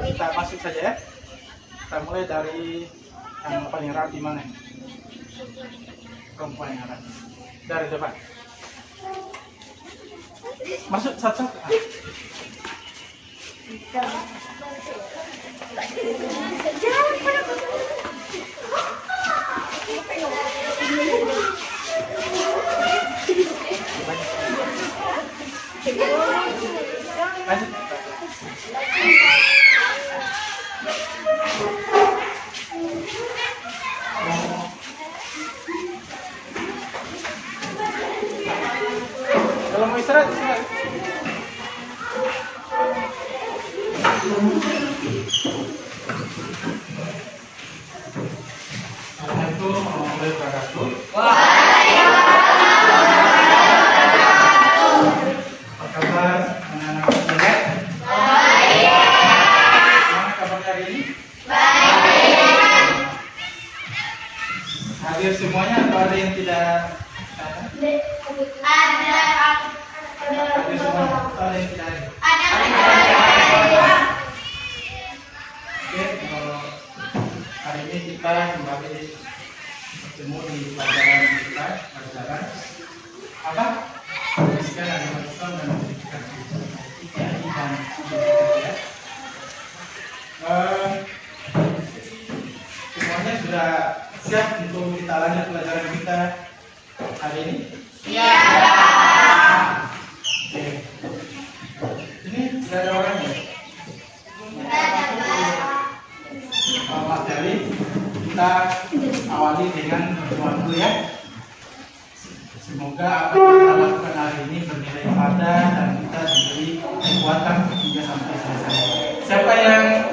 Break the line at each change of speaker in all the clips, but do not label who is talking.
Kita masuk saja ya. Kita mulai dari yang paling rapi mana? Perempuan yang rapi. Dari depan. Masuk satu-satu. Lanjut. Kalau mau istirahat, istirahat. Assalamualaikum warahmatullahi wabarakatuh. Apa kabar anak-anak sekalian? Gimana kabar hari ini? Hadir semuanya atau ada yang tidak ada? Hadir semuanya atau ada yang tidak hadir? Oke, hari ini kita kembali bertemu di pelajaran kita, pelajaran apa? Pendidikan agama Islam dan pendidikan IKI dan ya. Semuanya sudah siap untuk kita lanjut pelajaran kita hari ini? Oke. Ini sudah ada orangnya? Materi kita awali dengan berdoa dulu ya. Semoga apa yang kita lakukan hari ini bernilai pada dan kita diberi kekuatan hingga sampai selesai. Siapa yang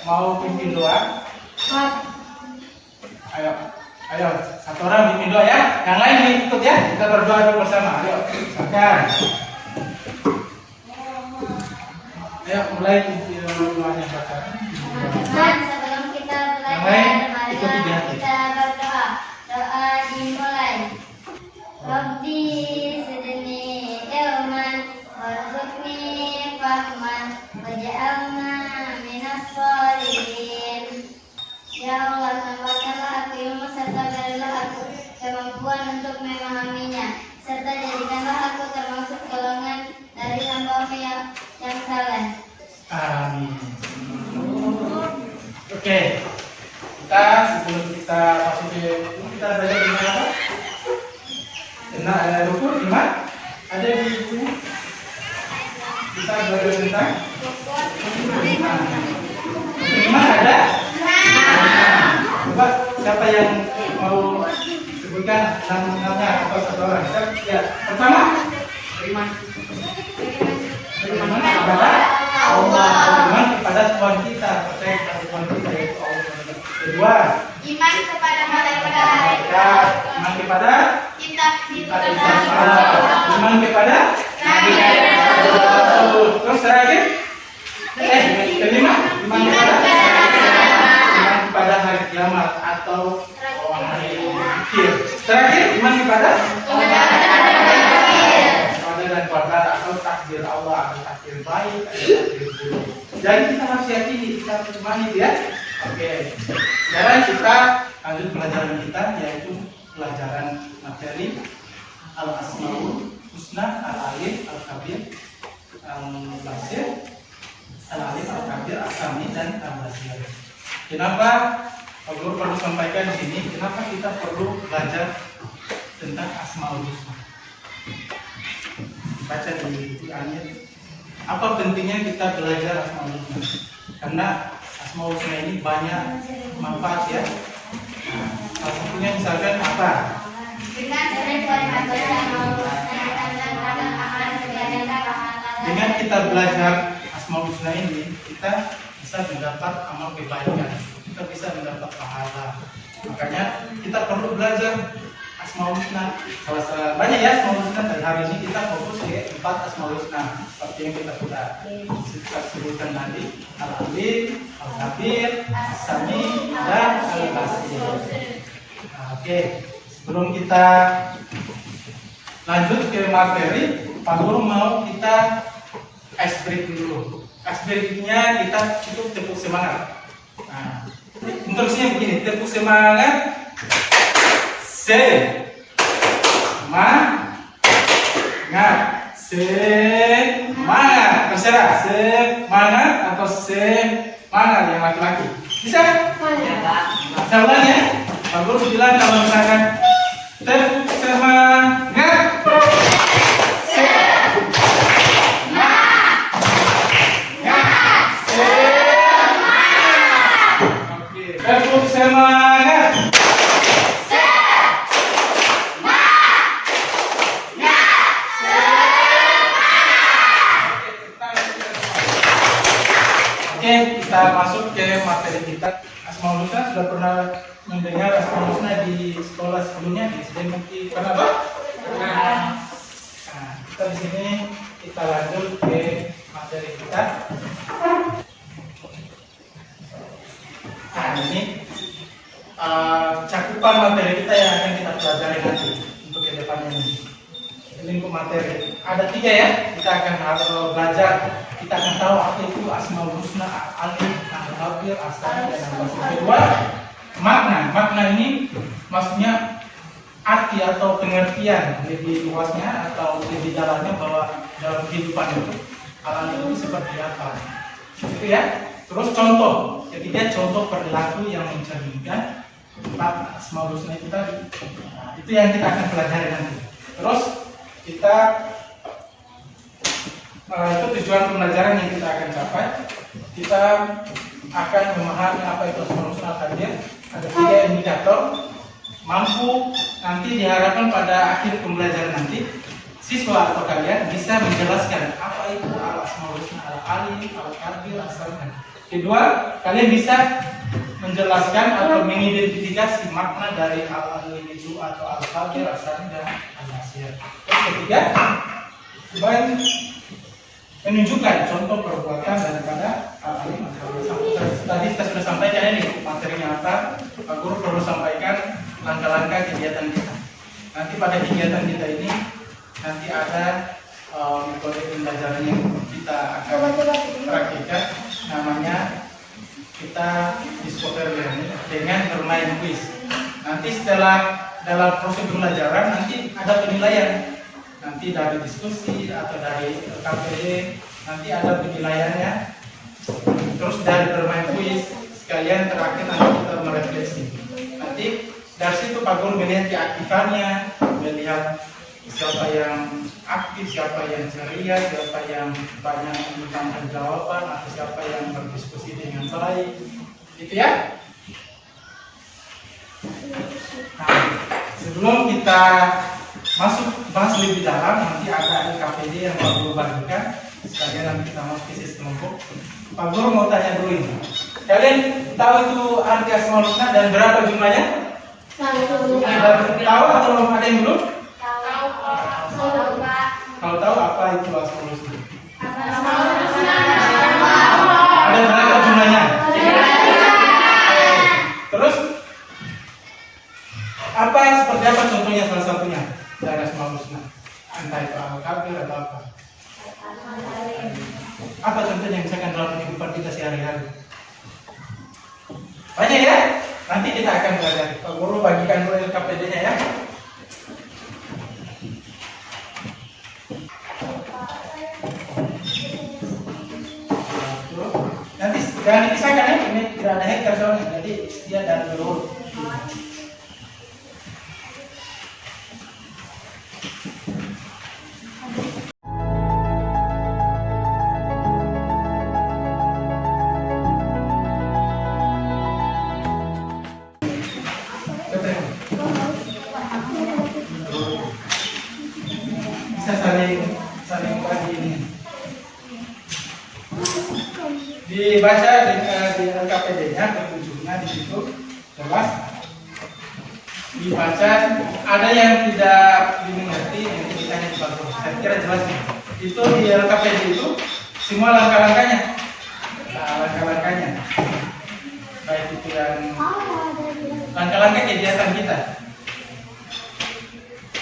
mau pimpin doa? Ayo, satu orang pimpin doa ya. Yang lain ikut ya. Kita berdoa dulu bersama. Ayo, silakan. Ayo, mulai pimpin doanya baca.
Sebelum kita belajar, mari kita berdoa. Doa dimulai. Rabbi zidni ilman warzuqni fahman waj'alna minas sholihin. Ya Allah, tambahkanlah aku ilmu serta berilah aku kemampuan untuk memahaminya, serta jadikanlah aku termasuk golongan dari hamba-Mu yang saleh.
Amin. Oke, sebelum kita masuk ke kita belajar dengan apa? Tentang rukun iman. Ada di buku. Kita belajar tentang iman. Iman ada? Coba siapa yang mau sebutkan namanya atau satu orang? Ya, pertama iman. Beriman kepada Allah, beriman kepada Tuhan kita, percaya kepada Tuhan kita yaitu Allah. Kedua,
Iman kepada malaikat,
iman kepada
kitab
Allah, iman kepada Nabi Rasul. Terus terakhir, kelima, iman kepada hari kiamat atau hari akhir. Terakhir, iman kepada dan qadar atau takdir Allah, ada takdir baik, ada takdir buruk. Jadi kita harus yakini, kita harus imani ya. Oke. Sekarang kita lanjut pelajaran kita, yaitu pelajaran materi Al-Asmaul Husna, Al-Alif, Al-Kabir, Al-Basir, Al-Alif, Al-Kabir, Al-Sami, dan Al-Basir. Kenapa Pak Guru perlu sampaikan di sini? Kenapa kita perlu belajar tentang Asmaul Husna? Baca di buku Anir. Apa pentingnya kita belajar Asmaul Husna? Karena Asmaul Husna ini banyak manfaat ya. Salah satunya misalkan apa? Dengan kita belajar Asmaul Husna ini, kita bisa mendapat amal kebaikan, kita bisa mendapat pahala. Makanya kita perlu belajar Asmaul Husna. Banyak ya Asmaul Husna. Dan hari ini kita fokus ke 4 Asmaul Husna seperti yang kita sudah sebutkan tadi: Al-Alif, Al-Kabir, Al-Sami, dan Al-Basir. Oke, sebelum kita lanjut ke materi, Pak Guru mau kita ice breaking dulu. Ice breakingnya kita cukup tepuk semangat. Nah, instruksinya begini, tepuk semangat, semangat, semangat, terserah semangat atau semangat yang laki-laki. Bisa? Saya ulang ya. Pak Guru bilang kalau misalkan tepuk semangat, tepuk semangat. Oke, kita masuk ke materi kita. Asmaul Husna sudah pernah mendengar Asmaul Husna di sekolah sebelumnya di SD mungkin pernah Pak? Pernah. Nah, kita di sini kita lanjut ke materi kita. Nah, ini cakupan materi kita yang akan kita pelajari nanti untuk ke depannya ini. Lingkup materi ada 3 ya. Kita akan belajar, kita akan tahu apa itu Asmaul Husna, Al-Alim, Al-Khabir, As-Sami, dan Al-Basir. Kedua, makna ini maksudnya arti atau pengertian lebih luasnya atau lebih dalamnya bahwa dalam kehidupan itu Al-Alim itu seperti apa, gitu ya. Terus contoh, ketiga contoh perilaku yang mencerminkan Asmaul Husna itu tadi. Nah, itu yang kita akan pelajari nanti. Terus kita itu tujuan pembelajaran yang kita akan capai. Kita akan memahami apa itu Asmaul Husna Al-Khabir. Ada 3 indikator mampu nanti diharapkan pada akhir pembelajaran nanti siswa atau kalian bisa menjelaskan apa itu Asmaul Husna Al-Alim, Al-Khabir, As-Sami. Kedua, kalian bisa menjelaskan atau mengidentifikasi makna dari Al-Alim itu atau Al-Khabir, As-Sami, dan Al-Basir. Terus ketiga, menunjukkan contoh perbuatan daripada Al-Alim. Tadi kita sudah sampaikan ini materinya apa. Pak Guru perlu sampaikan langkah-langkah kegiatan kita. Nanti pada kegiatan kita ini nanti ada metode pembelajaran yang kita akan praktikkan, namanya kita discover learning dengan bermain quiz. Nanti setelah dalam proses pembelajaran nanti ada penilaian, nanti dari diskusi atau dari KPD nanti ada penilaiannya. Terus dari bermain quiz sekalian terakhir nanti kita merefleksi. Nanti dari situ Pak Guru melihat keaktifannya, melihat siapa yang aktif, siapa yang ceria, siapa yang banyak memberikan jawaban, atau siapa yang berdiskusi dengan baik, gitu ya. Nah, sebelum kita masuk bahas lebih dalam, nanti ada KPD yang Pak Guru bagikan. Sekalian nanti kita masuk ke sistem kelompok. Pak Guru mau tanya dulu ini. Kalian tahu itu arti Asmaul Husna dan berapa jumlahnya? Tahu atau ada yang belum? Kalau tahu apa itu Asmaul Husna? Ada berapa jumlahnya? Terus seperti apa contohnya salah satunya dari Asmaul Husna? Entah itu Al-Khabir atau apa? Apa contohnya misalkan dalam kehidupan kita sehari-hari? Banyak ya? Nanti kita akan belajar. Pak Guru bagikan dulu KPD-nya ya. Nanti jangan dipisahkan ya, ini tidak ada hektar soalnya, jadi dia dari dulu. Bisa saling bagi ini. Dibaca di LKPD-nya, petunjuknya di situ jelas. Dibaca, ada yang tidak dimengerti, nanti ditanya di Pak Guru. Saya kira jelas. Itu di LKPD itu semua langkah-langkahnya. Nah, langkah-langkahnya. Baik itu yang langkah-langkah kegiatan kita.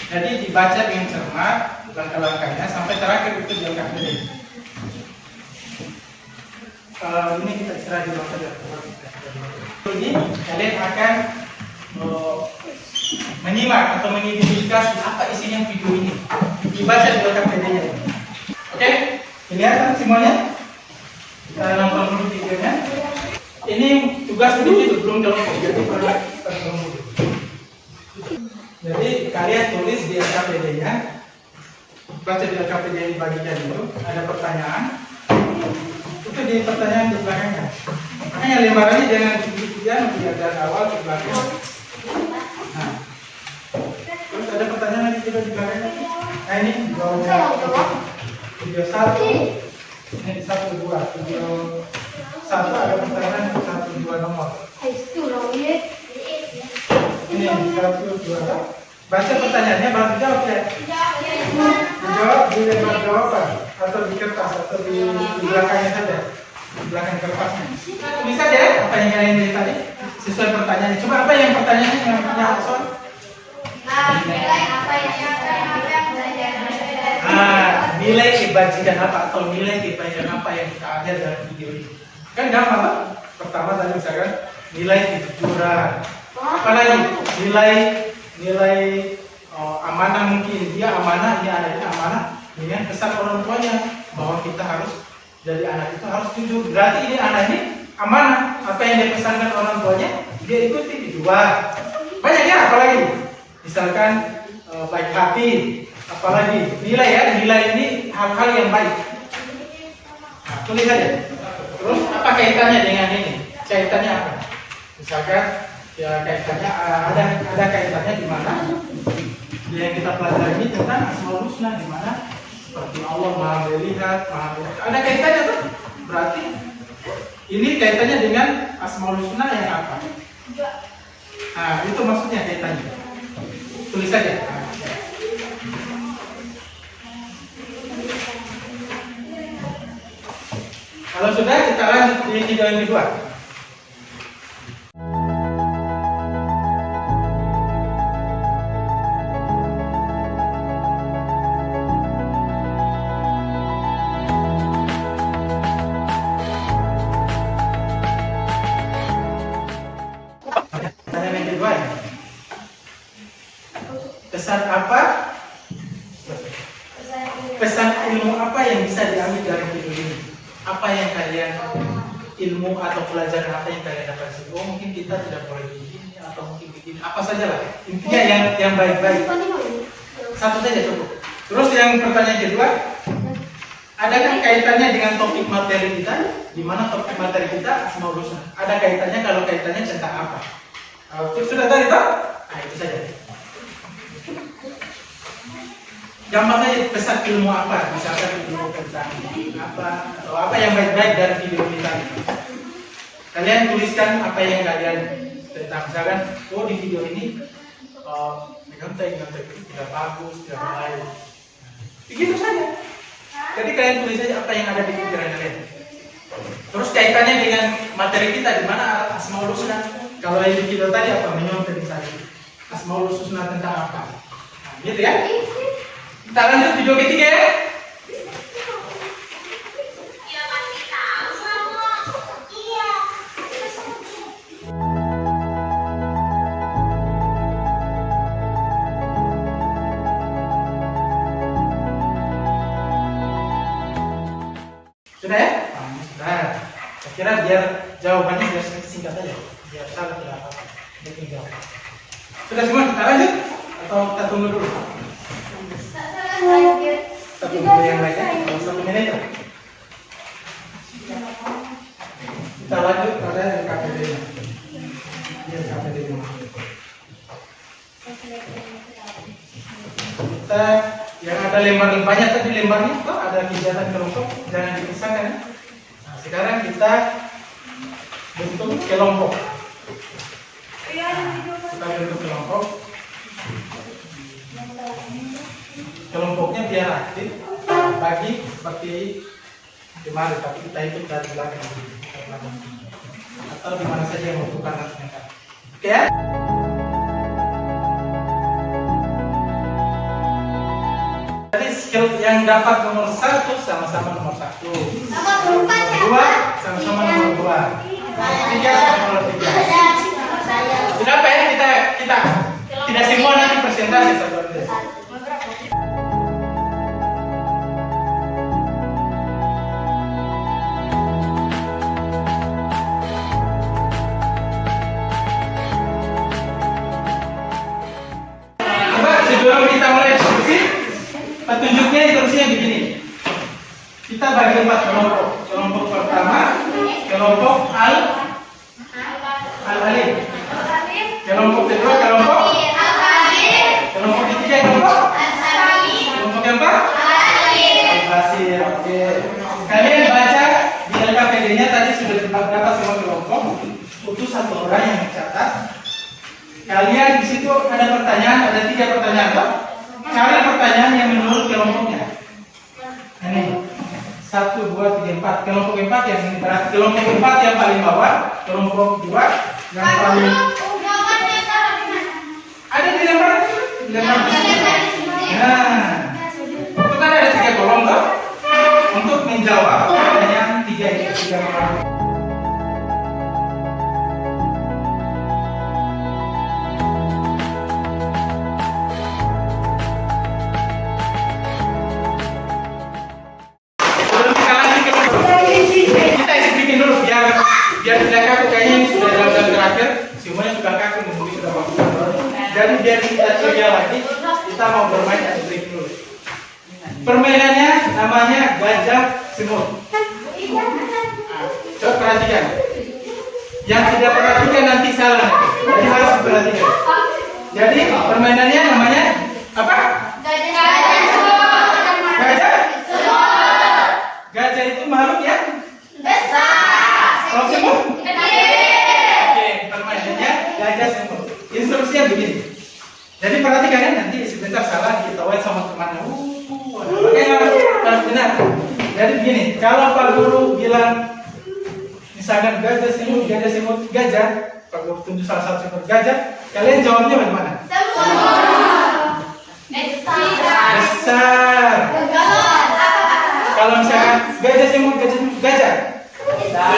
Jadi dibaca dengan cermat langkah-langkahnya sampai terakhir itu di LKPD. ini kita istirahat di bawah saja. Ini kalian akan menyimak atau mengidentifikasi apa isinya video ini. Dibaca di Wikipedia-nya. Oke, kelihatan semuanya? Kita nonton dulu videonya. Ini tugas ini belum kelompok, jadi pernah kelompok. Jadi kalian tulis di LKPD-nya, baca di LKPD yang dibagikan itu ada pertanyaan. Itu di pertanyaan di belakangnya. Makanya lembarannya jangan dibiarkan dari awal ke belakang. Nah, terus ada pertanyaan lagi juga di belakangnya. Nah ini video 1, ini di 1, 2, video 1 ada pertanyaan 1, 2 nomor. Ini 1, 2. Baca pertanyaannya baru dijawab ya. Dijawab di lembar jawaban atau di kertas atau di belakangnya saja, di belakang kertasnya. Bisa deh apa yang kalian lihat tadi sesuai pertanyaannya. Coba apa yang pertanyaannya yang punya soal?
Nilai apa yang belajar
Nilai kebajikan apa atau nilai kebaikan apa yang kita ajar dalam video ini? Kan gampang Pak. Pertama tadi misalkan nilai kejujuran. Apalagi nilai amanah, mungkin dia amanah, dia anaknya amanah dengan pesan orang tuanya bahwa kita harus jadi anak itu harus jujur. Berarti ini anak ini amanah, apa yang dia pesankan orang tuanya dia ikuti. Dua, banyak ya, apalagi misalkan baik hati, apalagi nilai ya, nilai ini hal-hal yang baik. Nah, tulis saja. Terus apa kaitannya dengan ini? Kaitannya apa? Misalkan ya kaitannya ada kaitannya di mana yang kita pelajari ini tentang Asmaul Husna, di mana seperti Allah Maha melihat, Maha melihat. Ada kaitannya tuh. Berarti ini kaitannya dengan Asmaul Husna yang apa? Nah, itu maksudnya kaitannya. Tulis saja. Kalau sudah, kita lanjut di video yang kedua. Pesan apa? Pesan ilmu apa yang bisa diambil dari video ini? Apa yang kalian ilmu atau pelajaran apa yang kalian dapat? Oh, mungkin kita tidak boleh begini atau mungkin begini. Apa saja lah. Intinya yang baik-baik. Satu saja cukup. Terus yang pertanyaan kedua, adakah kaitannya dengan topik materi kita? Di mana topik materi kita Asmaul Husna? Ada kaitannya, kalau kaitannya tentang apa? Sudah tadi toh? Nah, itu saja. Gampang saja pesan ilmu apa, misalkan ilmu tentang apa atau apa yang baik-baik dari video ini tadi. Kalian tuliskan apa yang kalian tentang, misalkan di video ini ngontek itu tidak bagus, tidak baik. Begitu saja. Jadi kalian tulis saja apa yang ada di pikiran kalian. Terus kaitannya dengan materi kita, di mana Asmaul Husna. Kalau yang di video tadi apa, menyontek saja. Asmaul Husna tentang apa? Nah, gitu ya. Kita lanjut video ketiga ya. Sudah ya? Sudah. Saya kira biar jawabannya biar singkat aja, biar salah tidak apa-apa. Sudah semua, kita lanjut atau kita tunggu dulu? Tapi untuk yang lainnya, kalau 1 menit lah. Kita lanjut pada LKPD-nya. LKPD-nya. Kita yang ada lembar-lembarnya tadi, lembarnya itu ada kegiatan kelompok, jangan dipisahkan. Nah, sekarang kita bentuk kelompok. Kita bentuk kelompok. Kelompoknya biar aktif, bagi seperti kemarin, tapi kita ikut dari belakang atau di mana saja yang membutuhkan nantinya. Oke ya? Jadi skill yang dapat nomor 1 sama-sama nomor 1.
Nomor 4
2 sama-sama 3 sama nomor 3. Berapa ya kita tidak semua nanti persentase sahabat. Sebelum kita mulai diskusi, petunjuknya instruksinya begini. Kita bagi 4 kelompok. Kelompok pertama, kelompok al-alif. Kelompok kedua, kelompok ketiga, kelompok keempat, al-basir. Oke. Kalian baca di LKPD-nya tadi sudah terdapat semua kelompok. Untuk satu orang yang mencatat. Kalian di situ ada pertanyaan, ada 3 pertanyaan, toh? Cari pertanyaan yang menurut kelompoknya. Ini 1, 2, 3, 4. Kelompok 4 yang ini berarti kelompok 4 yang paling bawah, kelompok 2 yang paling ada di lembar di sini. Nah, itu kan ada 3 kolom, toh? Untuk menjawab pertanyaan 3 kolom. Biar tidak kaku, kayaknya ini sudah dalam terakhir, semuanya sudah kaku, mungkin sudah bagus. Jadi biar kita coba lagi, kita mau bermain atau break dulu. Permainannya namanya gajah semut. Coba perhatikan. Yang tidak perhatikan nanti salah, jadi harus diperhatikan. Jadi permainannya namanya apa? Gajah. Gajah itu makhluk ya? Kalau semut? Oke, permainannya gajah semut. Instruksinya begini. Jadi perhatikan ya, nanti sebentar salah diketahui sama temannya. Makanya harus benar. Jadi begini, kalau Pak Guru bilang misalkan gajah semut, gajah, Pak Guru tunjuk salah satu semut gajah, kalian jawabnya bagaimana? Besar. Kalau misalkan gajah semut, gajah. Besar.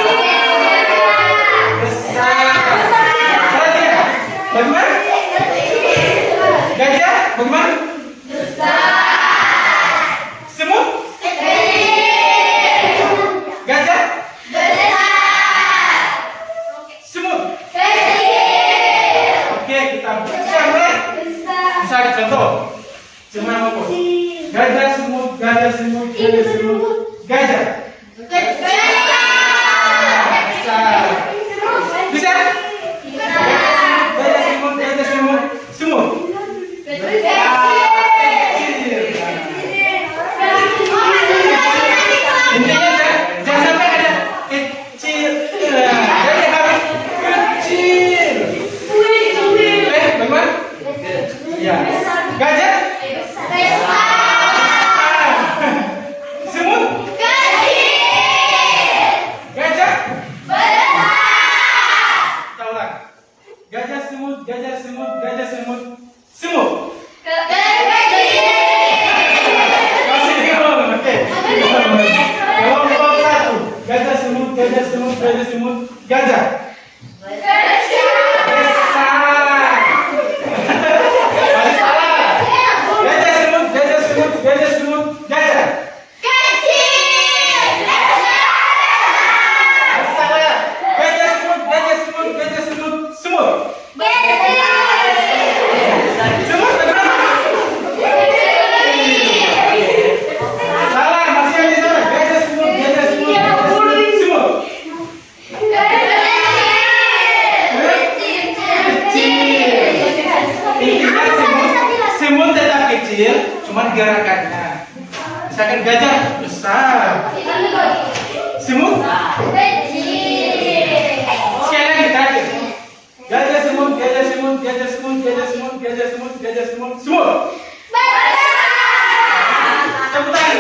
Perhatikan. Bagaimana? Gajah bagaimana? Semut? Gajah? Semut? Oke, kita mulai. Misalnya contoh. Semua apa? Gajah semut, gajah semut, gajah semut, gajah. Bisa? Gajah semut, semut. Intinya jangan sampai ada kecil. Jadi harus kecil. Bagaimana? Ya. Gajah? Semut? Gajah? Kita ulang. Gajah semut, gajah semut, gajah semut, semut. Kelompok 1. Gajah semut, gajah semut, gajah semut, gajah. Gajah semut, gajah semut, gajah semut, gajah. Gajah semut, gajah semut, gajah semut, semut. Semut berapa? Salah, masih ada salah. Gajah semut, gajah semut, gajah semut, semut. Intinya semut tetap kecil, cuman gerakannya. Misalkan gajah besar, semut sekali lagi terakhir. Gajah semut, gajah semut, gajah semut, gajah semut, gajah semut, gajah semut, semut. Tepuk tangan.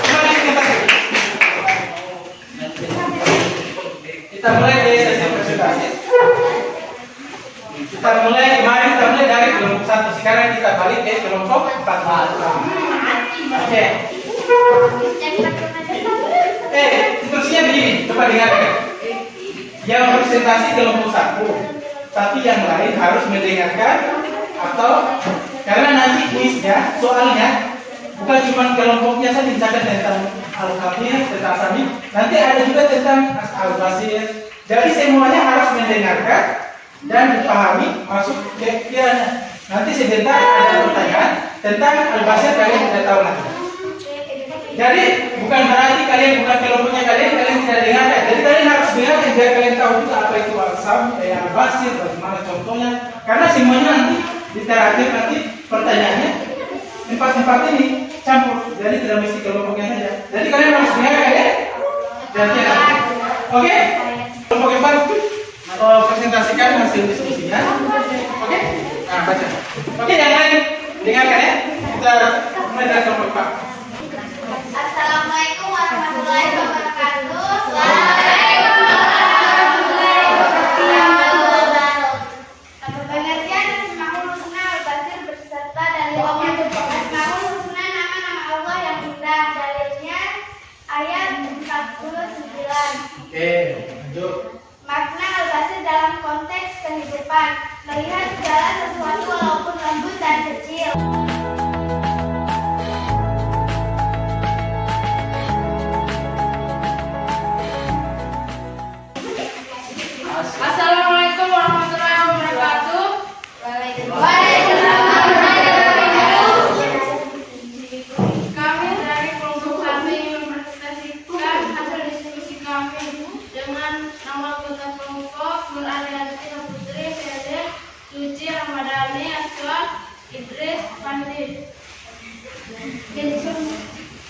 Kembali ke tempat. Kita mulai dari sesi presentasi. Kita mulai dari kelompok 1. Sekarang kita balik ke kelompok 4. Oke. Instruksinya begini, coba dengarkan. Yang presentasi kelompok 1, tapi yang lain harus mendengarkan atau karena nanti kuisnya, soalnya bukan cuma kelompoknya saja dicatat tentang Al-Kafir, tentang Asami, nanti ada juga tentang Al-Basir. Jadi semuanya harus mendengarkan dan dipahami masuk pikirannya. Nanti sebentar ada pertanyaan tentang Al-Basir, kalian tidak tahu nanti. Jadi bukan berarti kalian bukan kelompoknya kalian tidak dengarkan. Jadi kalian harus dengarkan biar kalian tahu juga apa itu Al-Basir, bagaimana contohnya. Karena semuanya nanti di terakhir nanti pertanyaannya empat ini campur. Jadi tidak mesti kelompoknya saja. Jadi kalian harus dengarkan ya. Jadi oke. Kelompok 4 presentasikan hasil diskusinya. Oke. Nah baca. Oke yang lain dengarkan ya. Kita mulai dari kelompok 4.
Assalamualaikum warahmatullahi wabarakatuh. Waalaikumsalam warahmatullahi wabarakatuh. Pengertian Asmaul Husna Al-Basir beserta dalilnya. Asmaul Husna nama-nama Allah yang indah. Dalilnya ayat 49.
Oke, lanjut.
Makna Al-Basir dalam konteks kehidupan, melihat segala sesuatu walaupun lembut dan kecil.
Assalamualaikum warahmatullahi wabarakatuh.
Waalaikumsalam warahmatullahi wabarakatuh.
Kami dari kelompok kami mempresentasikan hasil diskusi kami dengan nama anggota kelompok Nur Arianti Putri, PD, Suci Ramadhani, Aswad, Idris, Pandi.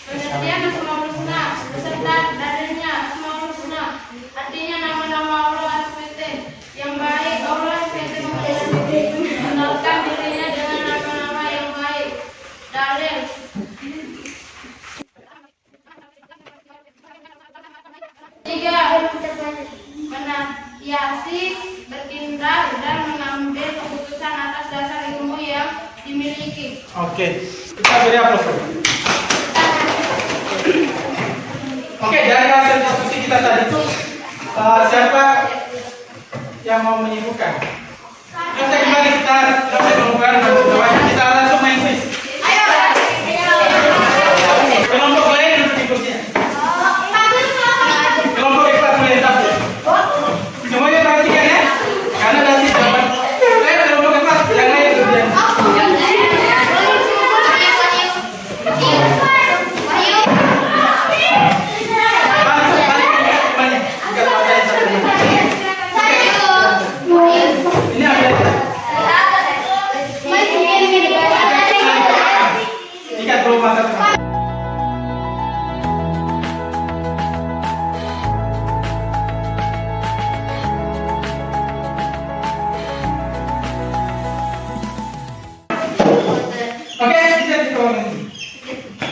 Pengertian Asmaul Husna beserta dalilnya. Asmaul Husna artinya nama-nama Allah Al-Fatih yang baik. Allah Al-Fatih mengenalkan dirinya dengan nama-nama yang baik. Dalil tiga, menasiasi, bertindak dan mengambil keputusan atas dasar ilmu yang dimiliki.
Oke. Kita beri aplaus. Oke, dari hasil diskusi kita tadi itu siapa yang mau menyibukkan? Kita kembali kita kelompokkan dan kita langsung main quiz. Kelompok lain duduk di kursinya. Kelompok kita mulai tampil. Semuanya perhatikan ya, karena nanti dapat. Kelompok keempat yang lain duduk.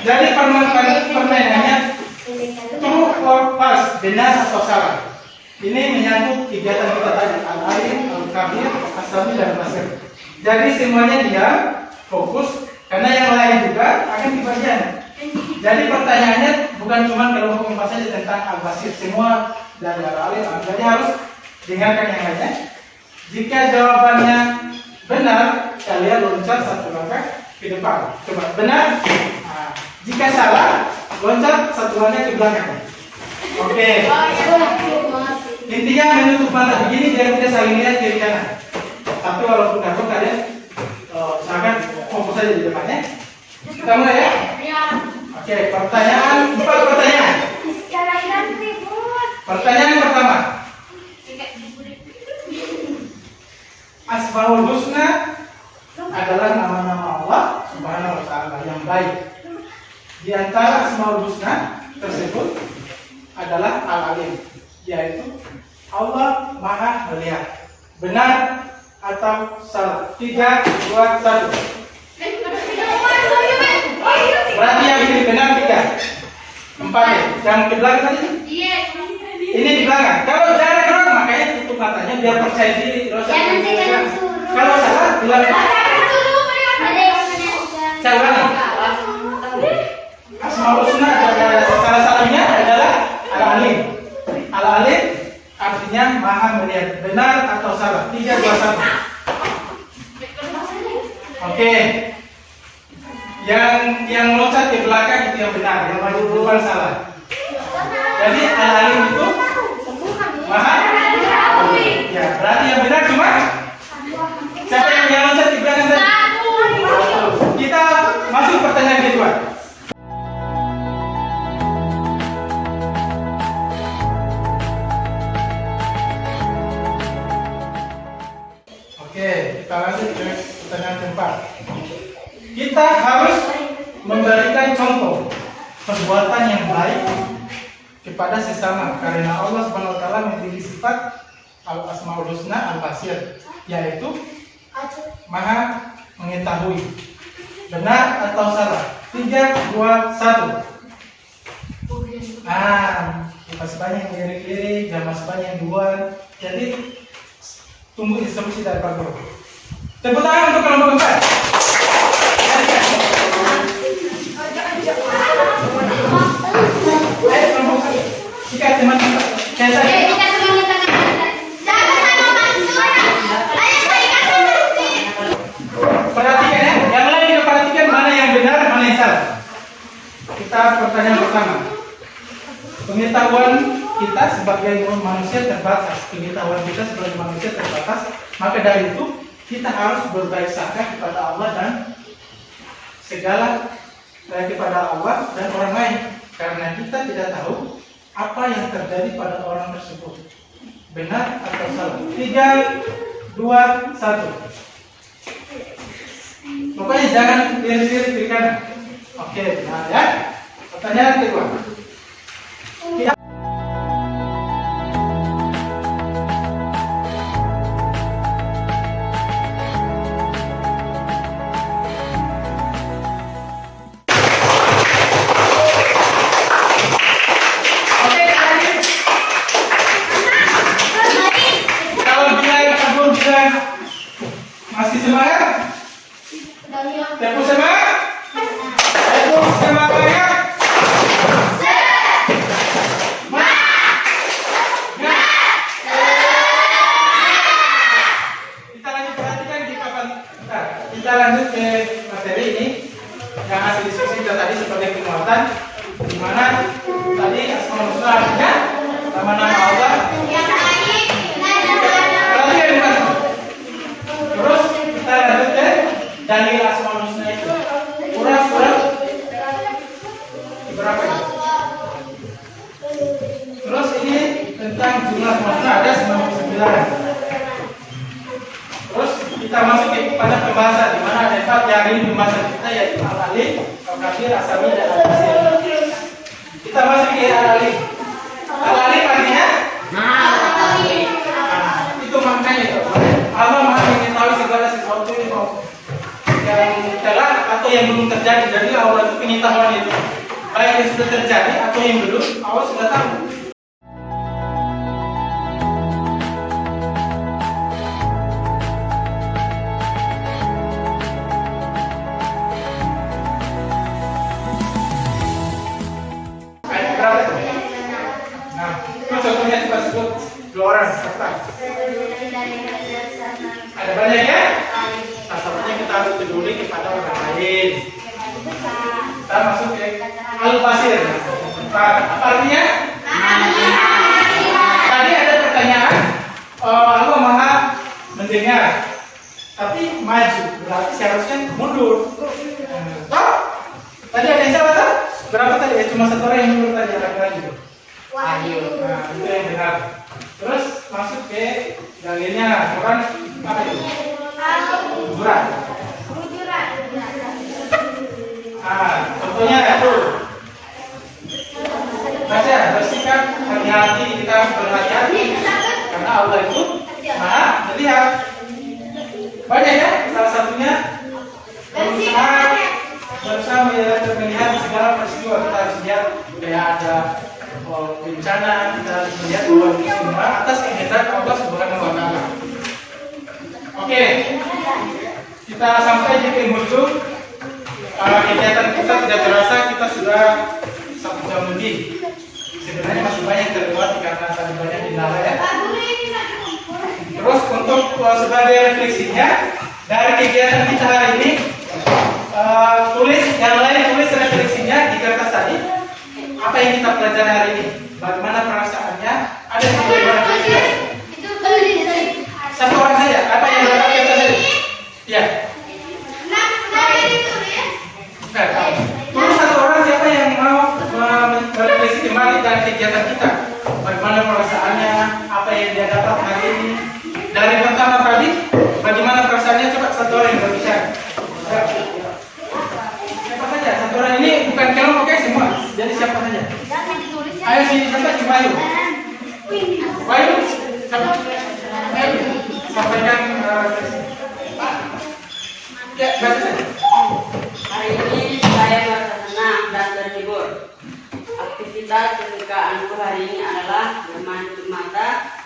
Jadi permainannya true or false, benar atau salah. Ini menyangkut kegiatan kita tadi, Al-Alim, Al-Kabir, Asami, dan Basir. Jadi semuanya diam, fokus, karena yang lain juga akan dibagian. Jadi pertanyaannya bukan cuma kelompok 4 saja tentang Al-Basir, semua dari Al-Alim, jadi harus dengarkan yang lainnya. Jika jawabannya benar, kalian loncat satu langkah ke depan. Coba benar. Nah, jika salah, loncat satu langkah ke belakang. Oke. Intinya menutup mata begini biar kita saling lihat kiri kanan. Tapi walaupun takut kalian sangat fokus saja di depannya. Kita mulai ya. Oke, pertanyaan 4 pertanyaan. Pertanyaan pertama. Asmaul Husna adalah nama-nama Allah Subhanahu wa Ta'ala yang baik. Di antara Asmaul Husna tersebut adalah Al-Alim, yaitu Allah Maha Melihat. Benar atau salah? 3, 2, 1. Berarti yang ini benar 3. 4 ya. Yang di belakang tadi?
Iya.
Ini di belakang. Kalau jarak orang makanya tutup matanya biar percaya diri. Kalau salah bilang. Saya ulangi. Asmaul Husna salah satunya adalah Al-Alim. Maha melihat. Benar atau salah? 3, 2, 1. Oke. Yang loncat ke belakang itu yang benar, yang maju duluan salah. Jadi al-alim itu Maha. Ya, berarti yang benar cuma siapa yang loncat ke belakang tadi? Kita masuk pertanyaan kedua. Oke, kita lanjut ke pertanyaan keempat. Kita harus memberikan contoh perbuatan yang baik kepada sesama karena Allah Subhanahu wa taala memiliki sifat Al-Asmaul Husna Al-Basir, yaitu Maha mengetahui. Benar atau salah? 3, 2, 1. Masih banyak yang kiri-kiri dan masih banyak yang duluan. Jadi tunggu instruksi dari Pak Guru. Tepuk tangan untuk kelompok keempat. Ayo kelompok satu. Jika teman-teman perhatikan ya, yang lain juga perhatikan mana yang benar, mana yang salah. Kita pertanyaan pertama. Pengetahuan kita sebagai manusia terbatas. Pengetahuan kita sebagai manusia terbatas. Maka dari itu kita harus berbaik sangka kepada Allah dan segala kepada Allah dan orang lain. Karena kita tidak tahu apa yang terjadi pada orang tersebut. Benar atau salah? 3, 2, 1. Pokoknya jangan kiri-kiri kiri kanan. Oke, nah ya. Pertanyaan kedua. Masih semangat? Tepuk semangat? Tepuk semangat? Kita lanjut perhatikan di papan. Kita lanjut ke materi ini yang hasil diskusi kita tadi sebagai penguatan, di mana tadi Asmaul Husna artinya nama-nama Allah. Terus kita lanjut ke dalil Asmaul Husna itu. Surat berapa ini? Terus ini tentang jumlah Asmaul Husna ada 99. Terus kita masuk pada pembahasan di mana ada 4 yang ini pembahasan kita yaitu Al-Alim, Al-Kabir, As-Sami dan Al-Basir. Kita masuk ke Al-Alim. Al-Alim artinya? Itu maknanya itu. Allah Maha mengetahui segala sesuatu yang telah atau yang belum terjadi. Jadi Allah itu pengetahuan itu baik yang sudah terjadi atau yang belum, Allah sudah tahu. Nah, itu contohnya coba sebut 2 orang serta. Ada banyak ya? Salah satunya kita harus peduli kepada orang lain. Kita masuk ke Al-Basir. Apa artinya? Tadi ada pertanyaan, Allah Maha mendengar, tapi maju, berarti seharusnya mundur. Tadi ada yang salah tak? Berapa tadi? Cuma 1 orang yang mundur tadi, ada lagi. Nah, itu yang benar. Terus masuk ke dalilnya, bukan apa itu? Bujuran. Contohnya itu. Baca, bersikap hati-hati, kita berhati-hati karena Allah itu Maha melihat. Banyak ya, salah satunya berusaha melihat segala peristiwa. Kita harus lihat kayak ada bencana, kita harus melihat bahwa itu semua atas kehendak Allah Subhanahu wa taala. Oke, kita sampai di penghujung kegiatan kita. Tidak terasa kita sudah 1 jam lebih. Sebenarnya masih banyak terlewati karena tadi banyak kendala ya. sebagai refleksinya dari kegiatan kita hari ini, tulis refleksinya di kertas tadi. Apa yang kita pelajari hari ini? Bagaimana perasaannya? Ada yang mau refleksi?
Itu tulis.
Satu orang saja. Apa yang dapat kita tadi? Ya.
Nah, ditulis.
Bukan. Terus satu orang siapa yang mau merefleksi kembali dari kegiatan kita? Bagaimana perasaannya? Apa yang dia dapat hari ini? Dari pertama tadi, bagaimana perasaannya? Coba satu orang yang berbicara. Siapa saja? Satu orang ini bukan kelompoknya semua. Jadi siapa saja?
Jangan ditulis.
Ayo sini siapa? Bayu. Bayu. Siapa? Ayo sampaikan. Ya, baca saja.
Hari ini saya merasa senang dan terhibur. Aktivitas kesukaanku hari ini adalah bermain tutup mata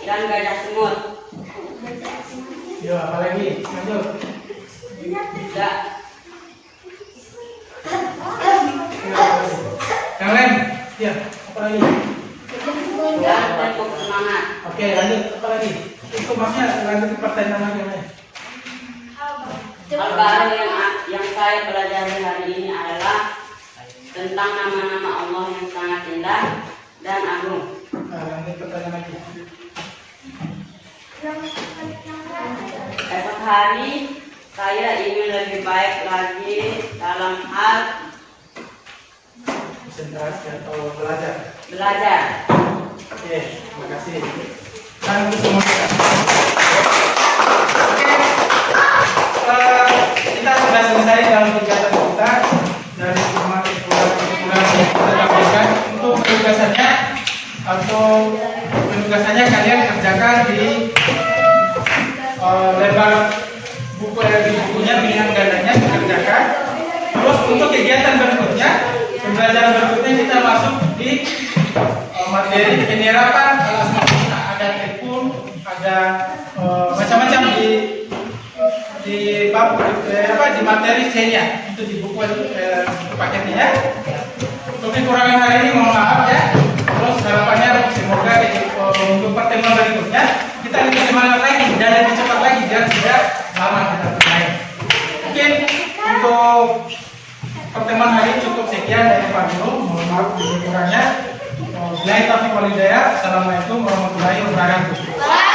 dan gajah semut.
Yo, apa lagi? Lanjut.
Tidak,
Yang lain? Ya, apa lagi?
dan tetap semangat.
Oke, lanjut. Apa lagi? Itu maksudnya lanjut ke pertanyaan lagi yang lain.
Hal baru yang saya pelajari hari ini adalah tentang nama-nama Allah yang sangat indah dan agung.
Nah, lanjut pertanyaan lagi.
Esok hari saya ingin lebih baik lagi dalam hal
Konsentrasi atau belajar. Oke, terima kasih. Dan untuk semua kita. Oke, kita sudah selesai dalam kegiatan kita dari semua kesimpulan yang kita dapatkan. Untuk penugasannya kalian kerjakan di lebar buku di bukunya pilihan gandanya dikerjakan. Terus untuk kegiatan berikutnya, pembelajaran berikutnya kita masuk di materi penyerapan ada telepon, ada macam-macam di bab di materi C-nya itu di buku paketnya. Untuk kekurangan hari ini mohon maaf ya. Terus harapannya semoga untuk pertemuan berikutnya kita lebih semangat lagi dan lebih cepat lagi biar tidak lama kita bermain. Mungkin untuk pertemuan hari ini cukup sekian dari Pak Guru. Mohon maaf kurangnya. Assalamualaikum warahmatullahi wabarakatuh.